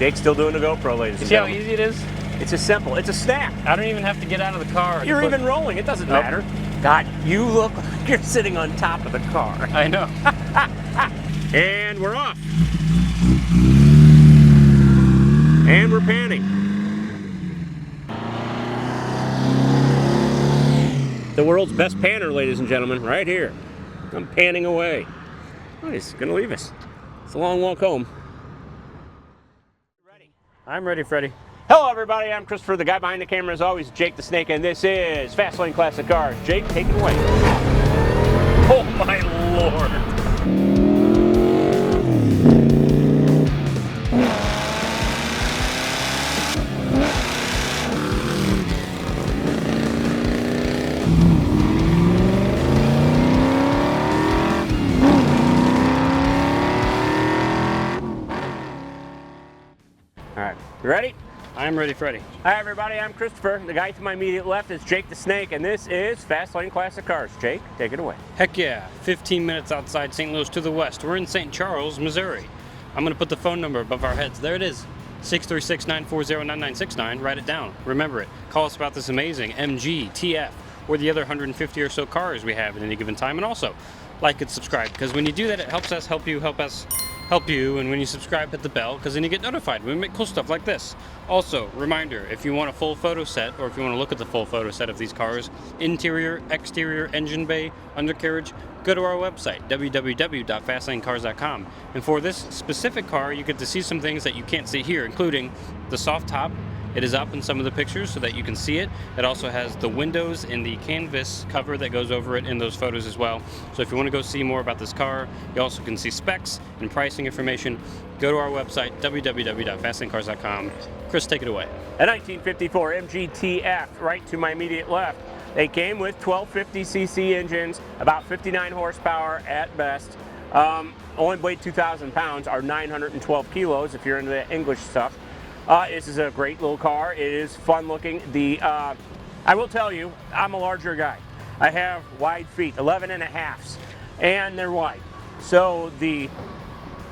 Jake's still doing the GoPro, ladies and gentlemen. See how easy it is? It's just simple. It's a snap. I don't even have to get out of the car. You're even rolling. It doesn't matter. God, you look like you're sitting on top of the car. I know. And we're off. And we're panning. The world's best panner, ladies and gentlemen, right here. I'm panning away. Oh, he's gonna leave us. It's a long walk home. Ready? I'm ready, Freddie. Hello, everybody. I'm Christopher, the guy behind the camera, as always, Jake the Snake, and this is Fast Lane Classic Cars. Jake, take it away. Oh, my Lord. All right, you ready? I'm ready, Freddie. Hi, everybody. I'm Christopher. The guy to my immediate left is Jake the Snake, and this is Fast Lane Classic Cars. Jake, take it away. Heck yeah, 15 minutes outside St. Louis to the west. We're in St. Charles, Missouri. I'm going to put the phone number above our heads. There it is, 636-940-9969. Write it down. Remember it. Call us about this amazing MG, TF, or the other 150 or so cars we have at any given time. And also, like and subscribe, because when you do that, it helps us help you, and when you subscribe, hit the bell, because then you get notified when we make cool stuff like this. Also, reminder, if you want a full photo set, or if you want to look at the full photo set of these cars, interior, exterior, engine bay, undercarriage, go to our website, www.fastlanecars.com. And for this specific car, you get to see some things that you can't see here, including the soft top. It is up in some of the pictures so that you can see it. It also has the windows and the canvas cover that goes over it in those photos as well. So if you want to go see more about this car, you also can see specs and pricing information. Go to our website, www.fastlanecars.com. Chris, take it away. A 1954 MGTF, right to my immediate left. They came with 1250cc engines, about 59 horsepower at best. Only weighed 2,000 pounds, are 912 kilos if you're into the English stuff. This is a great little car. It is fun looking. I will tell you, I'm a larger guy. I have wide feet, 11.5s, and they're wide. So the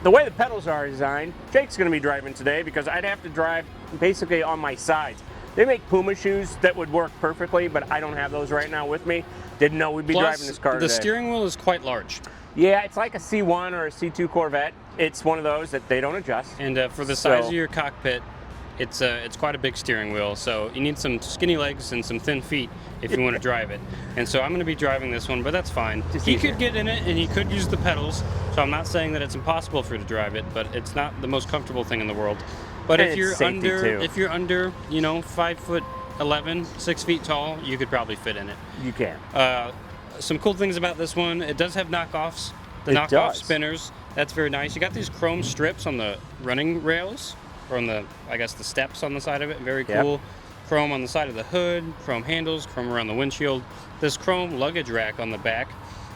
way the pedals are designed, Jake's going to be driving today because I'd have to drive basically on my sides. They make Puma shoes that would work perfectly, but I don't have those right now with me. Didn't know we'd be driving this car today. The steering wheel is quite large. Yeah, it's like a C1 or a C2 Corvette. It's one of those that they don't adjust. And for the size of your cockpit, it's quite a big steering wheel, so you need some skinny legs and some thin feet if you want to drive it. And so I'm going to be driving this one, but that's fine. He could get in it and he could use the pedals, so I'm not saying that it's impossible for you to drive it, but it's not the most comfortable thing in the world. But if you're under, you know, 5'11", 6 feet tall, you could probably fit in it. You can. Some cool things about this one, it does have knockoffs. The knockoff spinners, that's very nice. You got these chrome strips on the running rails, or on the, I guess, the steps on the side of it. Very cool. Yep. Chrome on the side of the hood, chrome handles, chrome around the windshield. This chrome luggage rack on the back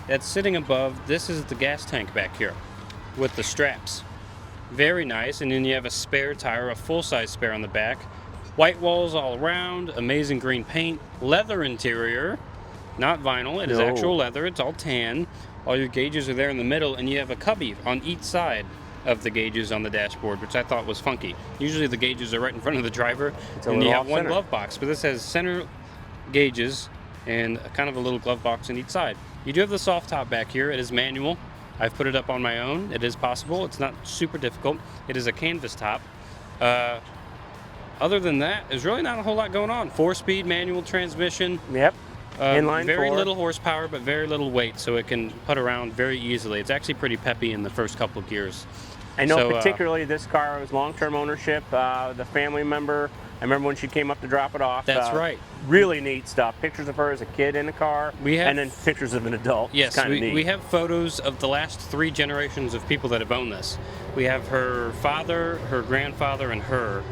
that's sitting above, this is the gas tank back here with the straps. Very nice. And then you have a spare tire, a full-size spare on the back. White walls all around, amazing green paint, leather interior, not vinyl, it is actual leather, it's all tan. All your gauges are there in the middle, and you have a cubby on each side of the gauges on the dashboard, which I thought was funky. Usually the gauges are right in front of the driver, and you have one glove box, but this has center gauges and kind of a little glove box on each side. You do have the soft top back here. It is manual. I've put it up on my own. It is possible. It's not super difficult. It is a canvas top. Other than that, there's really not a whole lot going on. 4-speed manual transmission. Yep. Inline very little horsepower, but very little weight, so it can put around very easily. It's actually pretty peppy in the first couple of gears. I know particularly this car was long-term ownership. The family member, I remember when she came up to drop it off. That's right. Really neat stuff. Pictures of her as a kid in the car, and then pictures of an adult. Yes, we have photos of the last 3 generations of people that have owned this. We have her father, her grandfather, and her,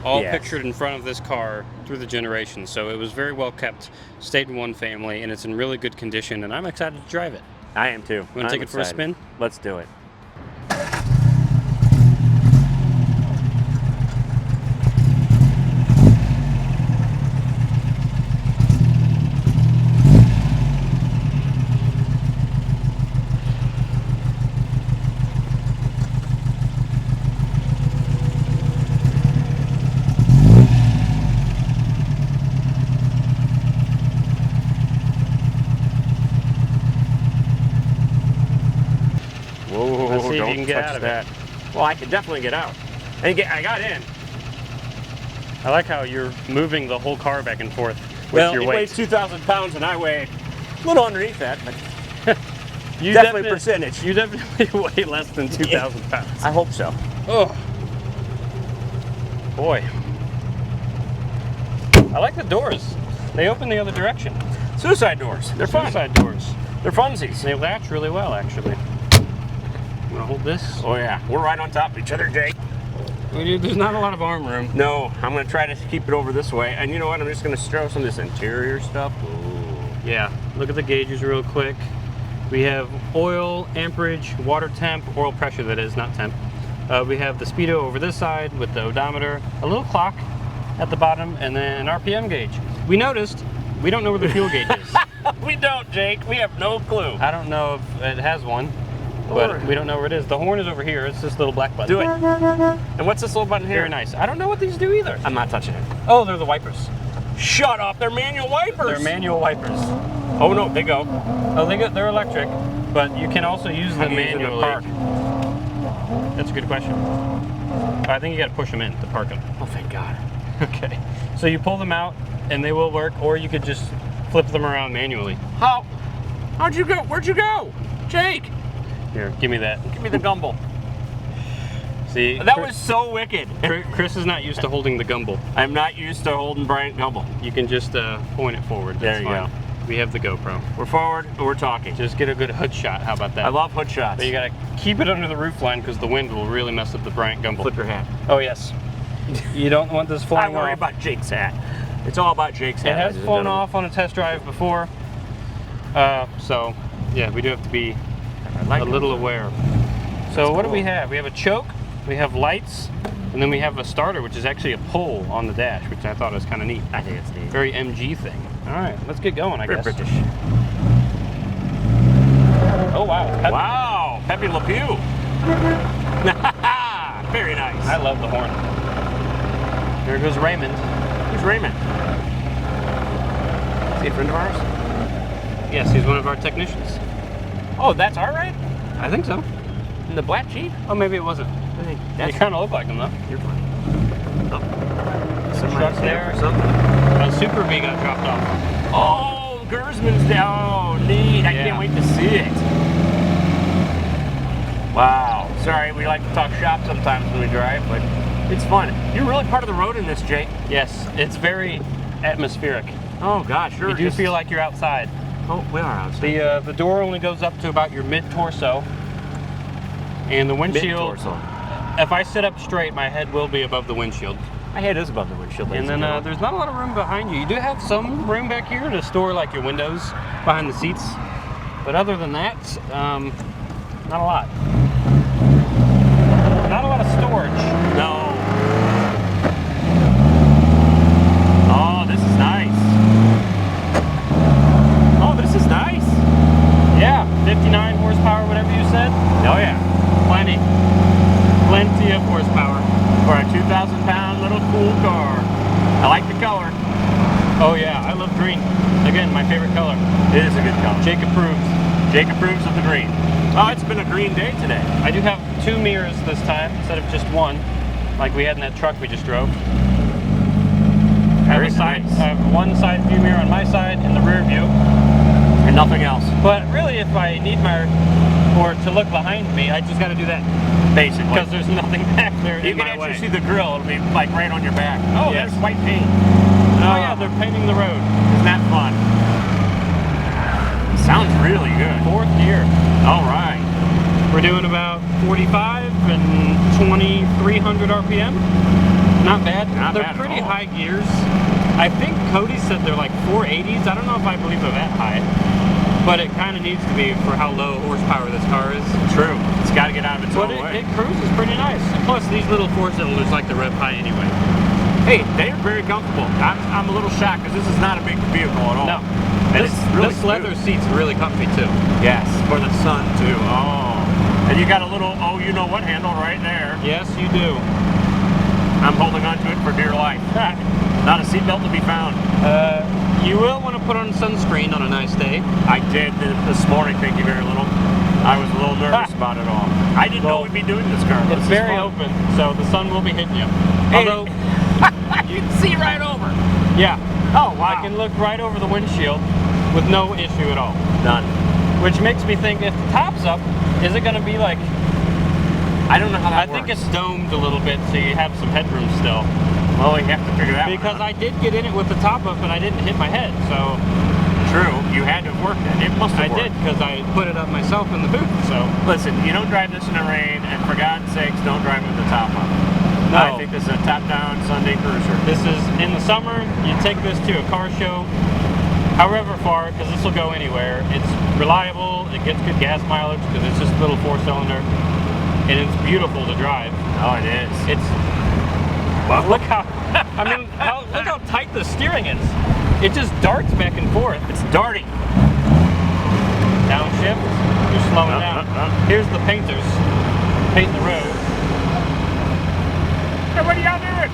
all pictured in front of this car through the generations. So it was very well kept, stayed in one family, and it's in really good condition, and I'm excited to drive it. I am too. You want to take it for a spin? Let's do it. can get out of that. Well, I could definitely get out. And I got in. I like how you're moving the whole car back and forth with Well, your it weight. weighs 2,000 pounds, and I weigh a little underneath that, but You definitely percentage. You definitely weigh less than 2,000 pounds. I hope so. Oh, boy. I like the doors. They open the other direction. Suicide doors. They're fun. Suicide doors. They're funsies. They latch really well, actually. I'm gonna hold this. Oh yeah, we're right on top of each other, Jake. There's not a lot of arm room. No, I'm gonna try to keep it over this way. And you know what? I'm just gonna throw some of this interior stuff. Ooh. Yeah, look at the gauges real quick. We have oil, amperage, water temp, oil pressure that is, not temp. We have the speedo over this side with the odometer, a little clock at the bottom, and then an RPM gauge. We noticed we don't know where the fuel gauge is. We don't, Jake. We have no clue. I don't know if it has one, but we don't know where it is. The horn is over here. It's this little black button. Do it. And what's this little button here? Very nice. I don't know what these do either. I'm not touching it. Oh, they're the wipers. Shut up. They're manual wipers. They're manual wipers. Oh no, they go. Oh, they're electric, but you can also use them manually. Park. That's a good question. I think you got to push them in to park them. Oh, thank God. Okay. So you pull them out, and they will work, or you could just flip them around manually. How'd you go? Where'd you go? Jake, Here, give me that. give me the gumble. See? That was so wicked. Chris is not used to holding the gumble. I'm not used to holding Bryant gumble. You can just point it forward. That's There you fine. go. We have the GoPro. We're forward and we're talking. Just get a good hood shot. How about that? I love hood shots. But you gotta keep it under the roof line because the wind will really mess up the Bryant gumble. Flip your hat. Oh yes. You don't want this I flying worry off. about Jake's hat. It's all about Jake's hat. It has ladies and flown gentlemen. off on a test drive before. So yeah, we do have to be a little aware. So what do we have? We have a choke, we have lights, and then we have a starter, which is actually a pull on the dash, which I thought was kind of neat. I think it's neat. Very MG thing. All right, let's get going, I Very guess. British. Oh wow. Peppy. Wow, Pepe Le Pew. Very nice. I love the horn. There goes Raymond. Who's Raymond? Is he a friend of ours? Yes, he's one of our technicians. Oh, that's our right? I think so. In the black Jeep? Oh, maybe it wasn't. I think They kind of look like him though. You're fine. Oh. Some Somebody's trucks there. or something. A Super V got dropped off. Oh, Gersman's down. Oh, neat. I can't wait to see it. Wow. Sorry, we like to talk shop sometimes when we drive, but it's fun. You're really part of the road in this, Jake. Yes, it's very atmospheric. Oh, gosh. Sure. You do feel like you're outside. Oh, we are outside. The door only goes up to about your mid-torso. And the windshield, Mid-torso. if I sit up straight, my head will be above the windshield. My head is above the windshield. And then there's not a lot of room behind you. You do have some room back here to store like your windows behind the seats. But other than that, not a lot. Not a lot of storage. No. Oh, this is nice. Oh, this is nice. Yeah, 59 horsepower, whatever you said. Oh, yeah. Plenty of horsepower. For a 2,000-pound little cool car. I like the color. Oh yeah, I love green. Again, my favorite color. It is a good color. Jake approves. Jake approves of the green. Oh, it's been a green day today. I do have 2 mirrors this time instead of just one, like we had in that truck we just drove. I have one side view mirror on my side in the rear view. And nothing else. But really, if I need or to look behind me, I just got to do that. Basically. Because there's nothing back there You in can my actually way. see the grill. It'll be like right on your back. Oh, Yes. there's white paint. Oh yeah, they're painting the road. Isn't that fun? Sounds really good. 4th gear. All right. We're doing about 45 and 2,300 RPM. Not bad. Not They're bad at pretty all. high gears. I think Cody said they're like 480s. I don't know if I believe they're that high, but it kind of needs to be for how low horsepower this car is. True. It's got to get out of its But own way. it cruises pretty nice. And plus, these little 4-cylinders like to rev high anyway. Hey, they are very comfortable. I'm a little shocked because this is not a big vehicle at all. No. And This, it's really this leather smooth. seat's really comfy too. Yes, for the sun too. Oh. And you got a little, oh, you know what handle right there. Yes, you do. I'm holding on to it for dear life. Not a seatbelt to be found. You will want to put on sunscreen on a nice day. I did this morning, thank you very little. I was a little nervous about it all. I didn't know we'd be doing this car. It's very open, so the sun will be hitting you. Hey. Although, you can see right over. yeah. Oh, wow. I can look right over the windshield with no issue at all. None. Which makes me think, if the top's up, is it going to be like... I don't know how that I works. think it's domed a little bit, so you have some headroom still. Well, we have to figure that Because one out. I did get in it with the top up, and I didn't hit my head, so... True. You had to have worked it. It must have I did, because I put it up myself in the boot, so... Listen, you don't drive this in the rain, and for God's sakes, don't drive with the top up. No. I think this is a top-down Sunday cruiser. This is, in the summer, you take this to a car show, however far, because this will go anywhere. It's reliable, it gets good gas mileage, because it's just a little 4-cylinder, and it's beautiful to drive. Oh, it is. It's... Well, look how... I mean, look how tight the steering is. It just darts back and forth. It's darting. Downshift, you're slowing down. Here's the painters, painting the road. Hey, what are y'all doing?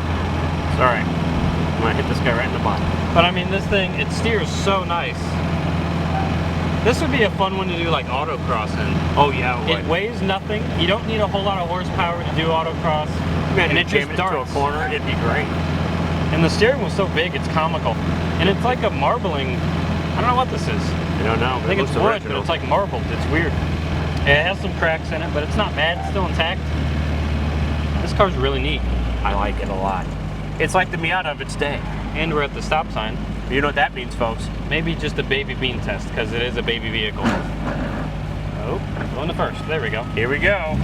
Sorry. I'm going to hit this guy right in the butt. But I mean, this thing, it steers so nice. This would be a fun one to do like autocross in. Oh, yeah, It weighs nothing. You don't need a whole lot of horsepower to do autocross. Man, and it it just into a darts. corner, it'd be great. And the steering was so big, it's comical. And it's like a marbling, I don't know what this is. I don't know. I think it's wood, but it's like marbled. It's weird. It has some cracks in it, but it's not bad. It's still intact. This car's really neat. I like it a lot. It's like the Miata of its day. And we're at the stop sign. You know what that means, folks? Maybe just a baby bean test, because it is a baby vehicle. Oh, going to first. There we go. Here we go.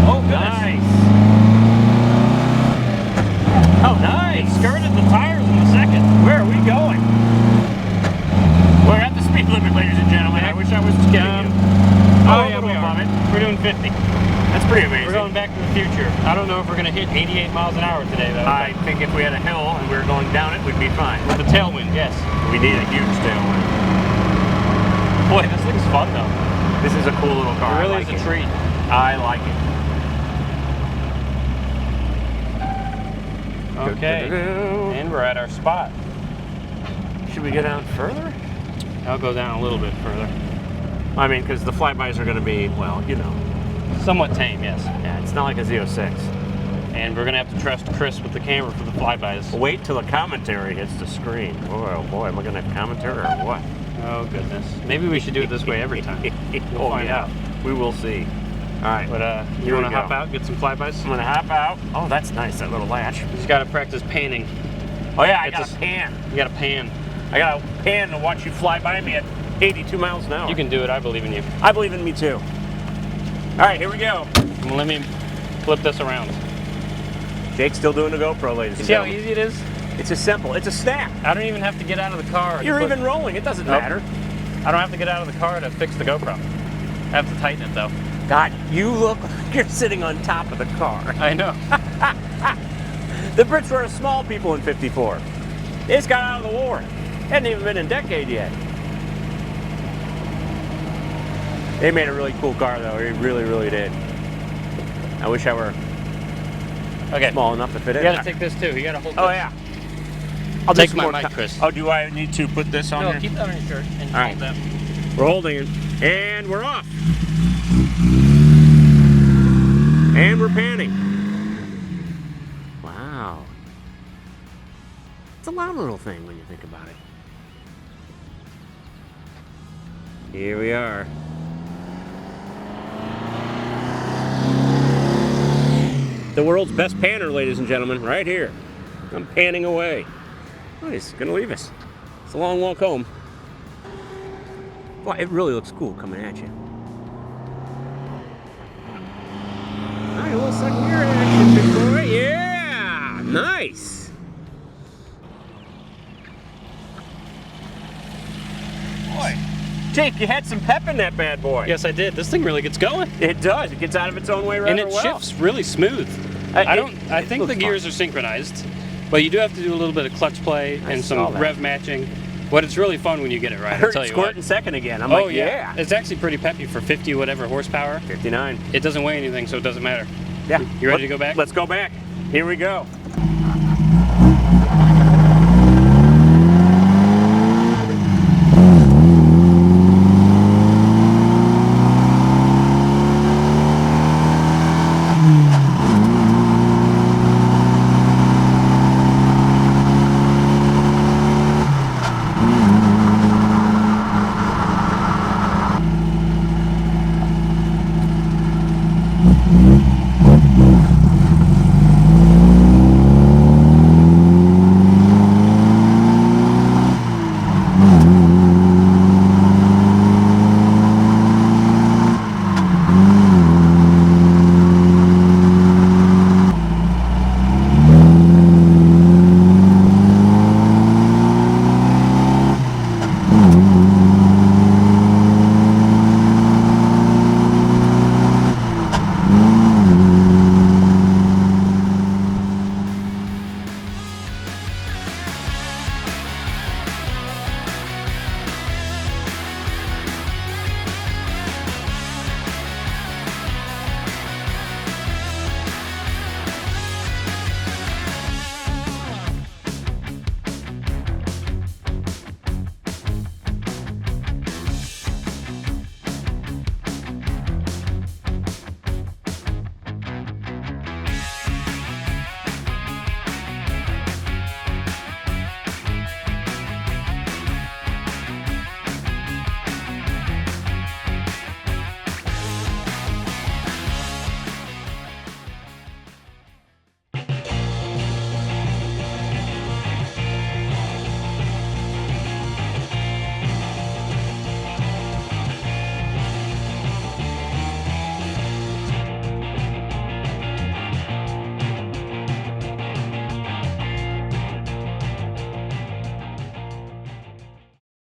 Oh, goodness. Nice. Oh, nice. Skirted the tires in a second. Where are we going? We're at the speed limit, ladies and gentlemen. I wish I was kidding you. Oh, a yeah, little we above are. it. We're doing 50. That's pretty amazing. We're going back to the future. I don't know if we're going to hit 88 miles an hour today, though. I think if we had a hill and we were going down it, we'd be fine. With the tailwind, yes. We need a huge tailwind. Boy, this looks fun, though. This is a cool little car. It really I like is a treat. I like it. Okay. And we're at our spot. Should we go down further? I'll go down a little bit further. I mean, because the flybys are going to be, well, you know. Somewhat tame, yes. Yeah, it's not like a Z06. And we're going to have to trust Chris with the camera for the flybys. Wait till the commentary hits the screen. Oh boy, am I going to have commentary or what? Oh, goodness. Maybe we should do it this way every time. We'll find out. We will see. All right. But you want to hop out, get some flybys? I'm going to hop out. Oh, that's nice, that little latch. You just got to practice panning. Oh, yeah, I It's got a pan. You got to pan. I got a pan to watch you fly by me at 82 miles an hour. You can do it. I believe in you. I believe in me, too. All right, here we go. Let me flip this around. Jake's still doing the GoPro, ladies You and see how gentlemen. easy it is? It's a simple. It's a snap. I don't even have to get out of the car. You're even rolling. It doesn't Nope. matter. I don't have to get out of the car to fix the GoPro. I have to tighten it, though. God, you look like you're sitting on top of the car. I know. The Brits were small people in '54. They just got out of the war. Hadn't even been a decade yet. They made a really cool car, though. They really, really did. I wish I were small enough to fit in. You gotta take this too. You gotta hold this. Oh, yeah. I'll Take do some my more mic, Chris. Oh, do I need to put this on No, there? keep that on your shirt and All right. hold that. We're holding it. And we're off. And we're panning. Wow. It's a loud little thing when you think about it. Here we are. The world's best panner, ladies and gentlemen, right here. I'm panning away. Oh, he's gonna leave us. It's a long walk home. Well, it really looks cool coming at you. All right, a little second gear action, big boy. Yeah, nice. Boy, Jake, you had some pep in that bad boy. Yes, I did. This thing really gets going. It does. It gets out of its own way rather And it well. shifts really smooth. I think looks the gears fun. are synchronized, but you do have to do a little bit of clutch play I and saw some that. rev matching. But it's really fun when you get it right. I I'll heard tell it you squirt what. in second again. I'm Oh like, yeah. It's actually pretty peppy for 50 whatever horsepower. 59. It doesn't weigh anything, so it doesn't matter. Yeah. You ready to go back? Let's go back. Here we go.